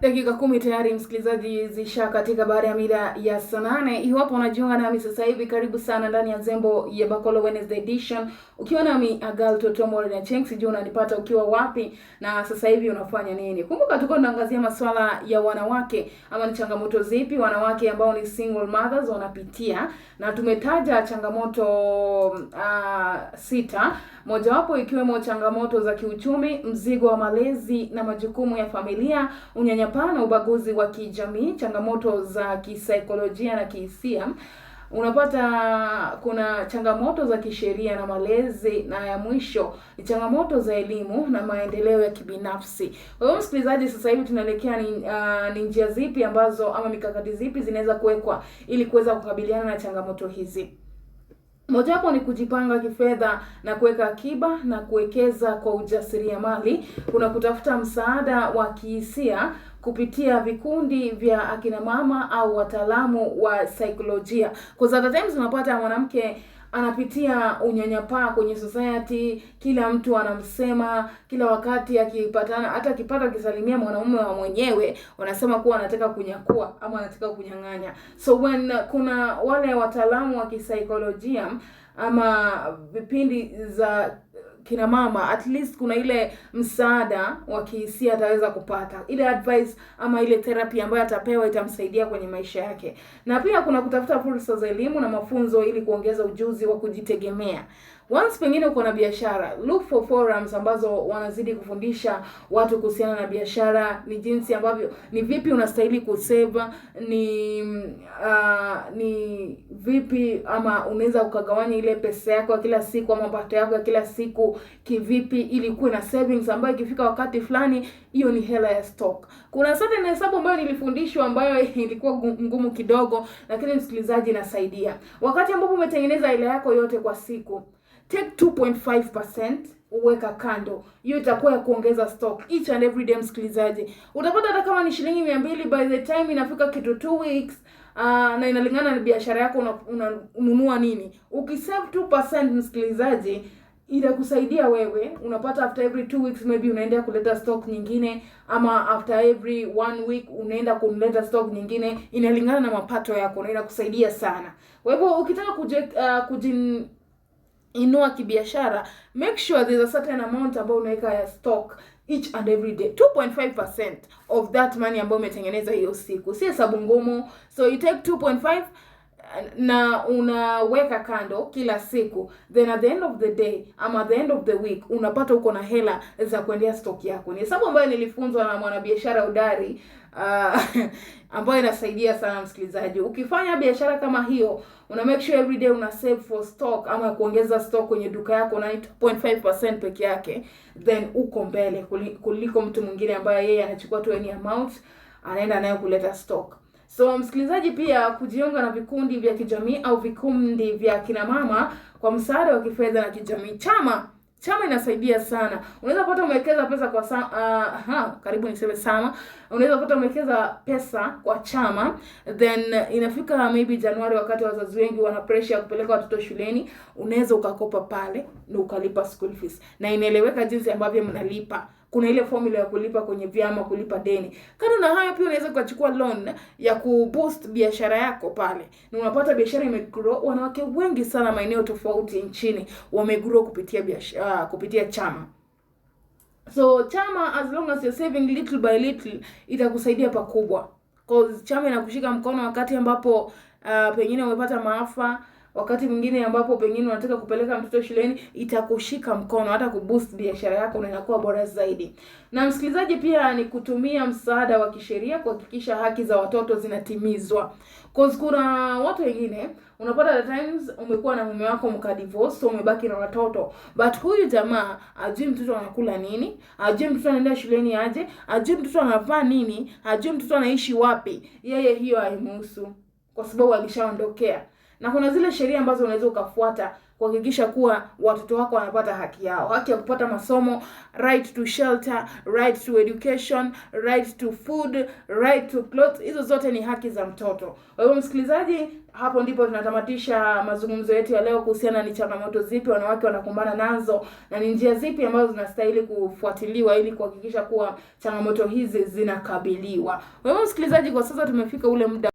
Dakika 10 tayari msikilizaji zisha katika baada ya mida ya saa 8. Iwapo unajiunga nami sasa hivi, karibu sana ndani ya Zembo ya Bakolo Wednesday edition. Ukiwa nami Agal Totomo na Cheng, sijui unanipata ukiwa wapi na sasa hivi unafanya nini. Kumbuka tuko tunaangazia masuala ya wanawake, ama ni changamoto zipi wanawake ambao ni single mothers wanapitia, na tumetaja changamoto 6, mojawapo ikiwemo changamoto za kiuchumi, mzigo wa malezi na majukumu ya familia, unyanyapaa na ubaguzi wa kijamii, changamoto za kisaikolojia na kihisia. Unapata kuna changamoto za kisheria na malezi, na ya mwisho ni changamoto za elimu na maendeleo ya kibinafsi. Kwa hiyo msikilizaji, sasa hivi tunaelekea ni njia zipi ambazo ama mikakati zipi zinaweza kuwekwa ili kuweza kukabiliana na changamoto hizi. Mojawapo ni kujipanga kifedha na kuweka akiba na kuwekeza kwa ujasiriamali. Kuna kutafuta msaada wa kihisia kupitia vikundi vya akina mama au wataalamu wa saikolojia. Kwa sababu times unapata mwanamke anapitia unyanyapaa kwenye society, kila mtu anamsema, kila wakati akipatana, hata akipata kisalimia mwanaume wa mwenyewe wanasema kuwa anataka kunyakua ama anataka kunyang'anya. So when kuna wale wataalamu wa kisaikolojia ama vipindi za kina mama, at least kuna ile msaada wa kihisia ataweza kupata, ile advice ama ile therapy ambayo atapewa itamsaidia kwenye maisha yake. Na pia kuna kutafuta fursa za elimu na mafunzo ili kuongeza ujuzi wa kujitegemea. Once pengine uko na biashara, look for forums ambazo wanazidi kufundisha watu kuhusiana na biashara, ni jinsi ambavyo, ni vipi unastahili kusave, ni vipi ama unaweza ukagawanya ile pesa yako kila siku ama mapato yako kila siku kivipi ili kuwe na savings ambayo ikifika wakati fulani hiyo ni hela ya stock. Kuna certain hesabu ambayo nilifundishwa ambayo ilikuwa ngumu kidogo, lakini msikilizaji inasaidia. Wakati ambapo umetengeneza hela yako yote kwa siku, take 2.5% uweka kando. Hiyo itakuwa ya kuongeza stock each and every day msikilizaji. Utapata hata kama ni shilingi 200 by the time inafika kitu 2 weeks, na inalingana na biashara yako unanunua nini. Ukisave 2% msikilizaji, itakusaidia wewe. Unapata after every 2 weeks maybe unaenda kuleta stock nyingine, ama after every 1 week unaenda kuleta stock nyingine, inalingana na mapato yako na inakusaidia sana. Kwa hivyo ukitaka inua kibiashara, make sure there's a certain amount ambayo unaweka ya stock each and every day. 2.5% of that money ambayo umetengeneza hiyo siku. Si hesabu ngumu. So you take 2.5 na unaweka kando kila siku, then at the end of the day ama at the end of the week unapata uko na hela za kuendea stock yako. Ni hesabu ambayo nilifunzwa na mwanabiashara hodari ambayo inasaidia sana msikilizaji. Ukifanya biashara kama hiyo, una make sure every day una save for stock ama kuongeza stock kwenye duka yako na 2.5% peke yake, then uko mbele kuliko mtu mwingine ambaye yeye anachukua tu any amount anaenda nayo kuleta stock. So msikilizaji, pia kujiunga na vikundi vya kijamii au vikundi vya kina mama kwa msaada wa kifedha na kijamii. Chama inasaidia sana. Unaweza pata umewekeza pesa kwa karibu niseme sama. Unaweza pata umewekeza pesa kwa chama, then inafika maybe Januari, wakati wazazi wengi wana pressure ya kupeleka watoto shuleni, unaweza ukakopa pale na ukalipa school fees. Na inaeleweka jinsi ambavyo mnalipa. Kuna ile formula ya kulipa kwenye vyama, kulipa deni. Kando na hayo pia unaweza ukachukua loan ya kuboost biashara yako pale. Na unapata biashara imegrow. Wanawake wengi sana maeneo tofauti nchini wamegrow kupitia chama. So chama, as long as you're saving little by little, itakusaidia pakubwa. Cause chama inakushika mkono wakati ambapo pengine umepata maafa, wakati mwingine ambapo pengine unataka kupeleka mtoto shuleni, itakushika mkono hata kuboost biashara yako na inakuwa bora zaidi. Na msikilizaji, pia ni kutumia msaada wa kisheria kuhakikisha haki za watoto zinatimizwa. Cause kuna watu wengine unapata at times umekuwa na mume wako mkadivorce, so umebaki na watoto, but huyu jamaa ajui mtoto anakula nini, ajui mtoto anaenda shuleni aje, ajui mtoto anavaa nini, ajui mtoto anaishi wapi. Yeye hiyo haimhusu kwa sababu alishaondokea. Na kuna zile sheria ambazo unaweza ukafuata kuhakikisha kuwa watoto wako wanapata haki yao, haki ya kupata masomo, right to shelter, right to education, right to food, right to clothes. Hizo zote ni haki za mtoto. Kwa hivyo msikilizaji, hapo ndipo tunatamatisha mazungumzo yetu ya leo kuhusiana ni changamoto zipi wanawake wanakumbana nazo na ni njia zipi ambazo zinastahili kufuatiliwa ili kuhakikisha kuwa changamoto hizi zinakabiliwa. Kwa hivyo msikilizaji, kwa sasa tumefika ule muda